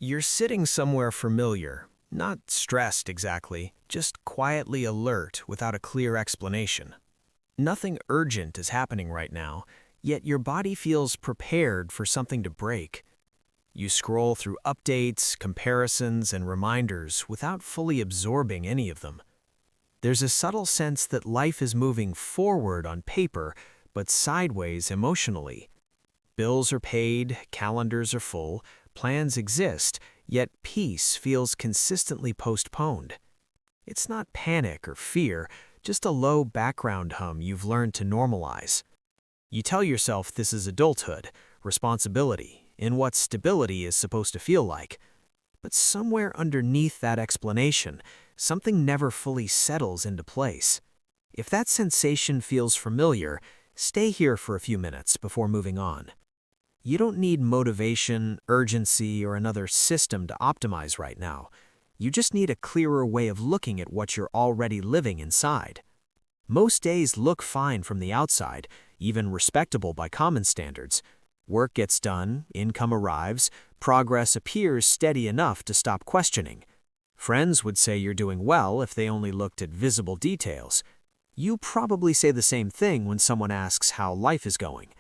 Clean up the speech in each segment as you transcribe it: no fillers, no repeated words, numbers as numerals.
You're sitting somewhere familiar, not stressed exactly, just quietly alert without a clear explanation. Nothing urgent is happening right now, yet your body feels prepared for something to break. You scroll through updates, comparisons, and reminders without fully absorbing any of them. There's a subtle sense that life is moving forward on paper, but sideways emotionally. Bills are paid, calendars are full, plans exist, yet peace feels consistently postponed. It's not panic or fear, just a low background hum you've learned to normalize. You tell yourself this is adulthood, responsibility, and what stability is supposed to feel like. But somewhere underneath that explanation, something never fully settles into place. If that sensation feels familiar, stay here for a few minutes before moving on. You don't need motivation, urgency, or another system to optimize right now. You just need a clearer way of looking at what you're already living inside. Most days look fine from the outside, even respectable by common standards. Work gets done, income arrives, progress appears steady enough to stop questioning. Friends would say you're doing well if they only looked at visible details. You probably say the same thing when someone asks how life is going.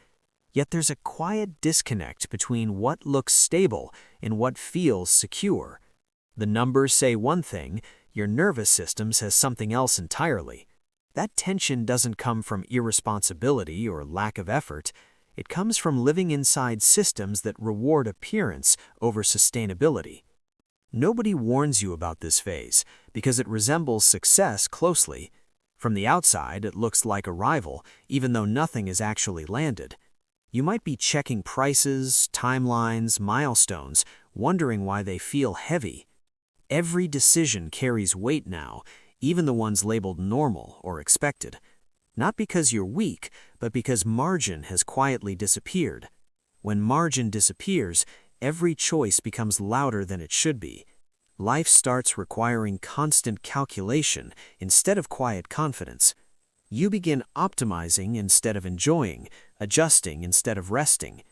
Yet there's a quiet disconnect between what looks stable and what feels secure. The numbers say one thing, your nervous system says something else entirely. That tension doesn't come from irresponsibility or lack of effort. It comes from living inside systems that reward appearance over sustainability. Nobody warns you about this phase because it resembles success closely. From the outside, it looks like arrival, even though nothing is actually landed. You might be checking prices, timelines, milestones, wondering why they feel heavy. Every decision carries weight now, even the ones labeled normal or expected. Not because you're weak, but because margin has quietly disappeared. When margin disappears, every choice becomes louder than it should be. Life starts requiring constant calculation instead of quiet confidence. You begin optimizing instead of enjoying, adjusting instead of resting.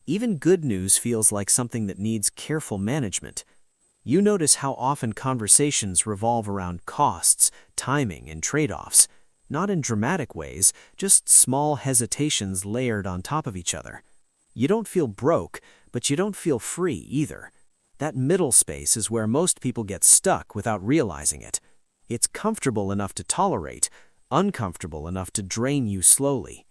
Even good news feels like something that needs careful management. You notice how often conversations revolve around costs, timing, and trade-offs. Not in dramatic ways, just small hesitations layered on top of each other. You don't feel broke, but you don't feel free either. That middle space is where most people get stuck without realizing it. It's comfortable enough to tolerate, uncomfortable enough to drain you slowly.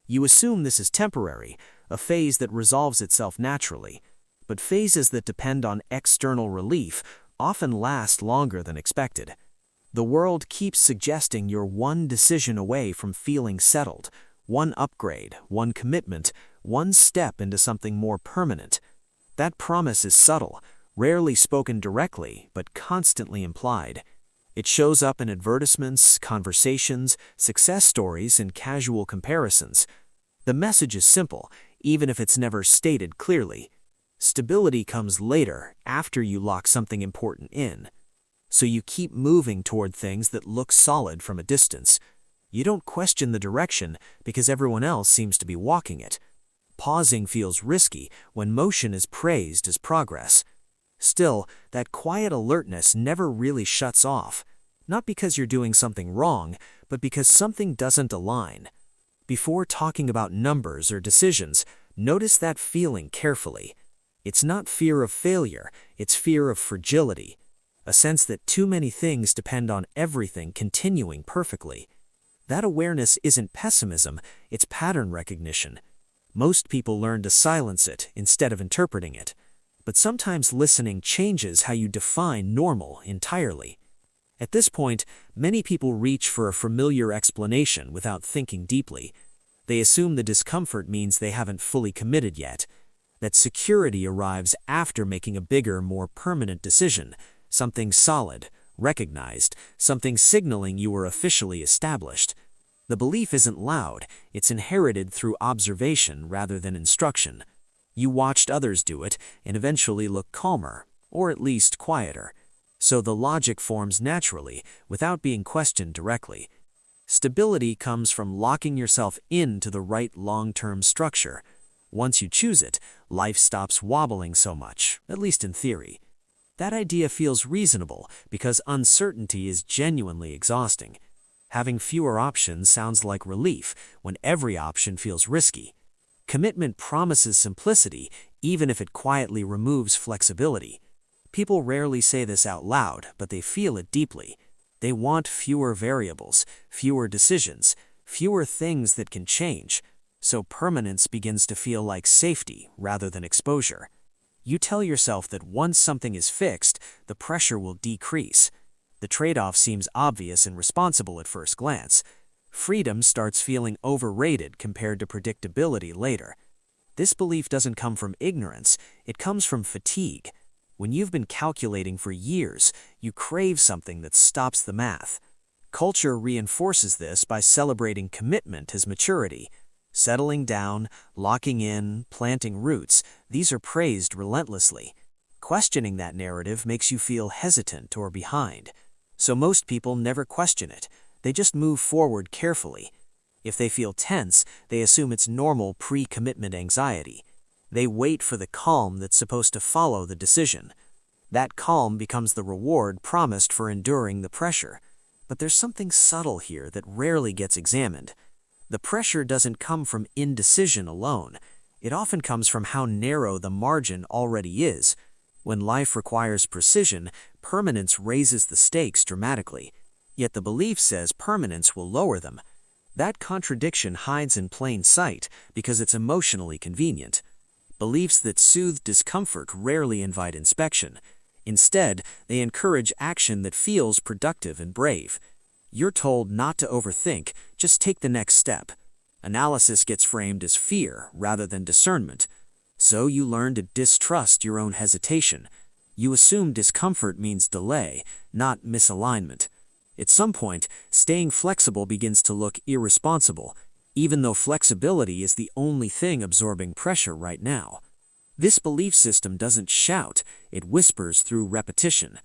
You assume this is temporary, a phase that resolves itself naturally. But phases that depend on external relief often last longer than expected. The world keeps suggesting you're one decision away from feeling settled, one upgrade, one commitment, one step into something more permanent. That promise is subtle, rarely spoken directly, but constantly implied. It shows up in advertisements, conversations, success stories, and casual comparisons. The message is simple, even if it's never stated clearly. Stability comes later, after you lock something important in. So you keep moving toward things that look solid from a distance. You don't question the direction because everyone else seems to be walking it. Pausing feels risky when motion is praised as progress. Still, that quiet alertness never really shuts off. Not because you're doing something wrong, but because something doesn't align. Before talking about numbers or decisions, notice that feeling carefully. It's not fear of failure, it's fear of fragility. A sense that too many things depend on everything continuing perfectly. That awareness isn't pessimism, it's pattern recognition. Most people learn to silence it instead of interpreting it. But sometimes listening changes how you define normal entirely. At this point, many people reach for a familiar explanation without thinking deeply. They assume the discomfort means they haven't fully committed yet. That security arrives after making a bigger, more permanent decision, something solid, recognized, something signaling you are officially established. The belief isn't loud, it's inherited through observation rather than instruction. You watched others do it and eventually look calmer, or at least quieter. So the logic forms naturally, without being questioned directly. Stability comes from locking yourself into the right long-term structure. Once you choose it, life stops wobbling so much, at least in theory. That idea feels reasonable because uncertainty is genuinely exhausting. Having fewer options sounds like relief when every option feels risky. Commitment promises simplicity, even if it quietly removes flexibility. People rarely say this out loud, but they feel it deeply. They want fewer variables, fewer decisions, fewer things that can change. So permanence begins to feel like safety rather than exposure. You tell yourself that once something is fixed, the pressure will decrease. The trade-off seems obvious and responsible at first glance. Freedom starts feeling overrated compared to predictability later. This belief doesn't come from ignorance, it comes from fatigue. When you've been calculating for years, you crave something that stops the math. Culture reinforces this by celebrating commitment as maturity. Settling down, locking in, planting roots, these are praised relentlessly. Questioning that narrative makes you feel hesitant or behind. So most people never question it. They just move forward carefully. If they feel tense, they assume it's normal pre-commitment anxiety. They wait for the calm that's supposed to follow the decision. That calm becomes the reward promised for enduring the pressure. But there's something subtle here that rarely gets examined. The pressure doesn't come from indecision alone. It often comes from how narrow the margin already is. When life requires precision, permanence raises the stakes dramatically. Yet the belief says permanence will lower them. That contradiction hides in plain sight because it's emotionally convenient. Beliefs that soothe discomfort rarely invite inspection. Instead, they encourage action that feels productive and brave. You're told not to overthink, just take the next step. Analysis gets framed as fear rather than discernment. So you learn to distrust your own hesitation. You assume discomfort means delay, not misalignment. At some point, staying flexible begins to look irresponsible, even though flexibility is the only thing absorbing pressure right now. This belief system doesn't shout, it whispers through repetition.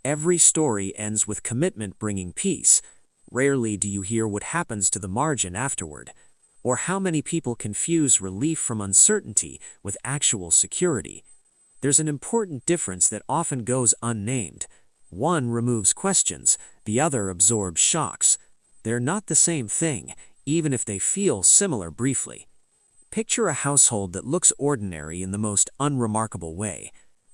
Every story ends with commitment bringing peace. Rarely do you hear what happens to the margin afterward, or how many people confuse relief from uncertainty with actual security. There's an important difference that often goes unnamed. One removes questions, the other absorbs shocks. They're not the same thing, even if they feel similar briefly. Picture a household that looks ordinary in the most unremarkable way.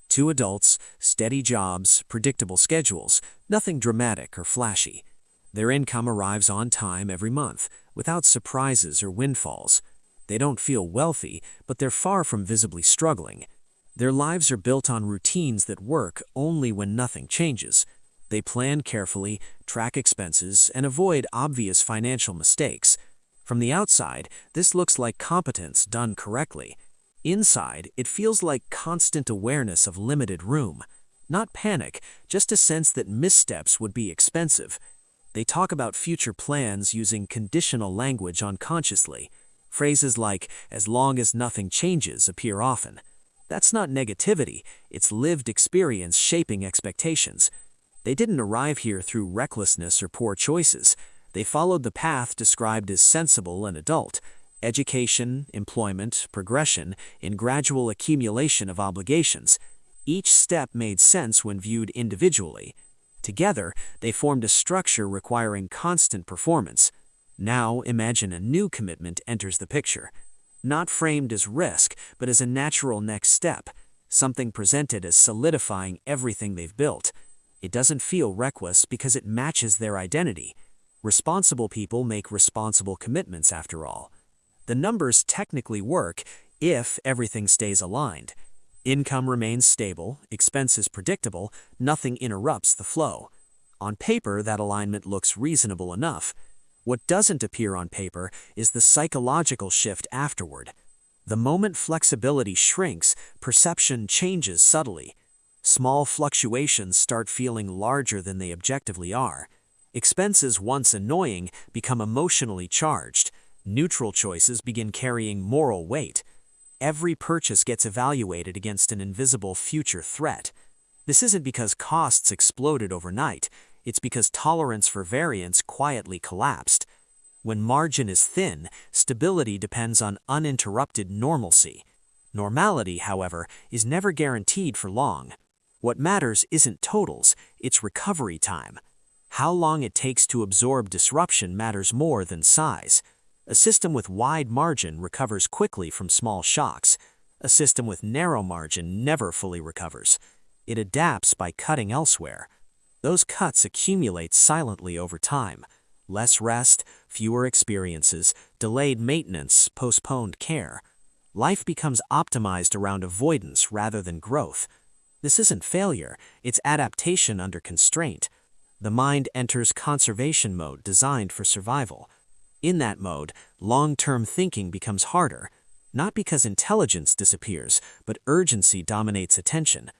2 adults, steady jobs, predictable schedules, nothing dramatic or flashy. Their income arrives on time every month, without surprises or windfalls. They don't feel wealthy, but they're far from visibly struggling. Their lives are built on routines that work only when nothing changes. They plan carefully, track expenses, and avoid obvious financial mistakes. From the outside, this looks like competence done correctly. Inside, it feels like constant awareness of limited room. Not panic, just a sense that missteps would be expensive. They talk about future plans using conditional language unconsciously. Phrases like, "as long as nothing changes," appear often. That's not negativity, it's lived experience shaping expectations. They didn't arrive here through recklessness or poor choices. They followed the path described as sensible and adult: education, employment, progression, in gradual accumulation of obligations. Each step made sense when viewed individually. Together, they formed a structure requiring constant performance. Now imagine a new commitment enters the picture. Not framed as risk, but as a natural next step, something presented as solidifying everything they've built. It doesn't feel reckless because it matches their identity. Responsible people make responsible commitments after all. The numbers technically work if everything stays aligned. Income remains stable, expenses predictable, nothing interrupts the flow. On paper, that alignment looks reasonable enough. What doesn't appear on paper is the psychological shift afterward. The moment flexibility shrinks, perception changes subtly. Small fluctuations start feeling larger than they objectively are. Expenses once annoying become emotionally charged. Neutral choices begin carrying moral weight. Every purchase gets evaluated against an invisible future threat. This isn't because costs exploded overnight. It's because tolerance for variance quietly collapsed. When margin is thin, stability depends on uninterrupted normalcy. Normality, however, is never guaranteed for long. What matters isn't totals, it's recovery time. How long it takes to absorb disruption matters more than size. A system with wide margin recovers quickly from small shocks. A system with narrow margin never fully recovers. It adapts by cutting elsewhere. Those cuts accumulate silently over time. Less rest, fewer experiences, delayed maintenance, postponed care. Life becomes optimized around avoidance rather than growth. This isn't failure, it's adaptation under constraint. The mind enters conservation mode designed for survival. In that mode, long-term thinking becomes harder, not because intelligence disappears, but urgency dominates attention.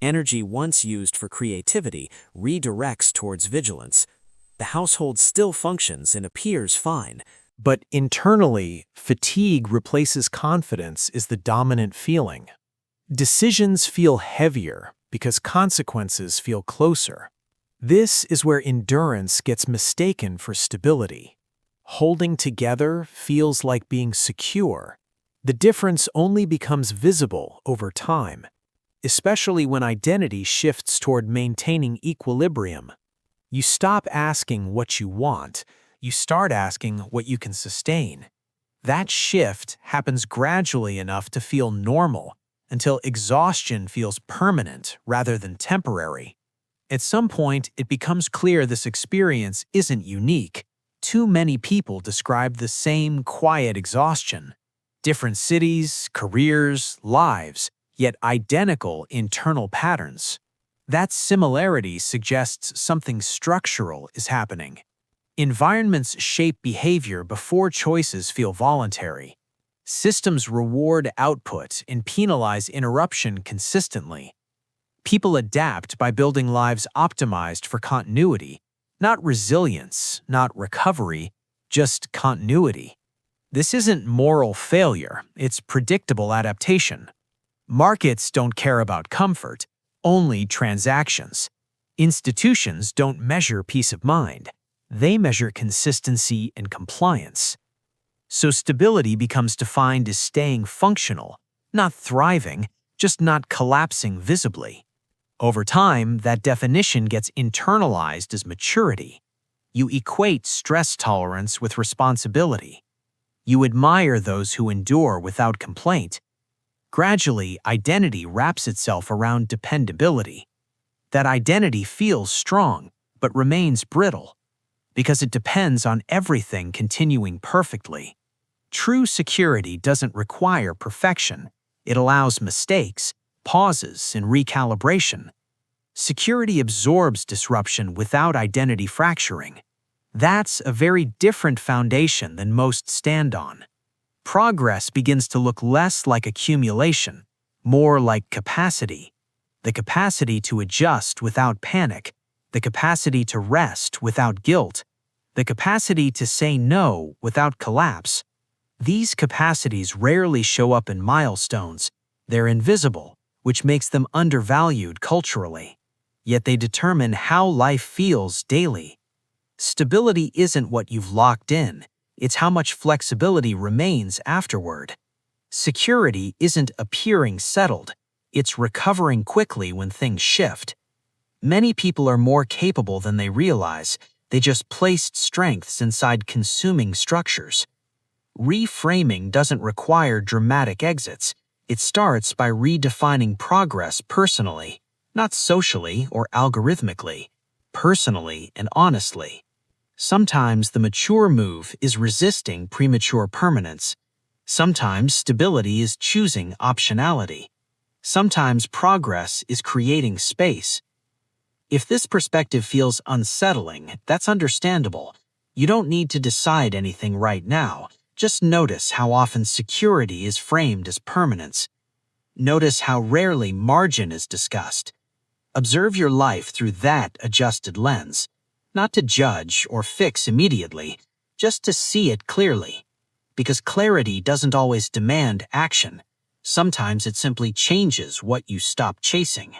Energy once used for creativity redirects towards vigilance. The household still functions and appears fine. But internally, fatigue replaces confidence as the dominant feeling. Decisions feel heavier because consequences feel closer. This is where endurance gets mistaken for stability. Holding together feels like being secure. The difference only becomes visible over time, especially when identity shifts toward maintaining equilibrium. You stop asking what you want, you start asking what you can sustain. That shift happens gradually enough to feel normal, until exhaustion feels permanent rather than temporary. At some point, it becomes clear this experience isn't unique. Too many people describe the same quiet exhaustion. Different cities, careers, lives, yet identical internal patterns. That similarity suggests something structural is happening. Environments shape behavior before choices feel voluntary. Systems reward output and penalize interruption consistently. People adapt by building lives optimized for continuity, not resilience, not recovery, just continuity. This isn't moral failure, it's predictable adaptation. Markets don't care about comfort, only transactions. Institutions don't measure peace of mind, they measure consistency and compliance. So stability becomes defined as staying functional, not thriving, just not collapsing visibly. Over time, that definition gets internalized as maturity. You equate stress tolerance with responsibility. You admire those who endure without complaint. Gradually, identity wraps itself around dependability. That identity feels strong, but remains brittle, because it depends on everything continuing perfectly. True security doesn't require perfection. It allows mistakes, pauses, and recalibration. Security absorbs disruption without identity fracturing. That's a very different foundation than most stand on. Progress begins to look less like accumulation, more like capacity. The capacity to adjust without panic, the capacity to rest without guilt, the capacity to say no without collapse. These capacities rarely show up in milestones. They're invisible, which makes them undervalued culturally. Yet they determine how life feels daily. Stability isn't what you've locked in, it's how much flexibility remains afterward. Security isn't appearing settled, it's recovering quickly when things shift. Many people are more capable than they realize, they just placed strengths inside consuming structures. Reframing doesn't require dramatic exits. It starts by redefining progress personally, not socially or algorithmically, personally and honestly. Sometimes the mature move is resisting premature permanence. Sometimes stability is choosing optionality. Sometimes progress is creating space. If this perspective feels unsettling, that's understandable. You don't need to decide anything right now. Just notice how often security is framed as permanence. Notice how rarely margin is discussed. Observe your life through that adjusted lens, not to judge or fix immediately, just to see it clearly. Because clarity doesn't always demand action. Sometimes it simply changes what you stop chasing.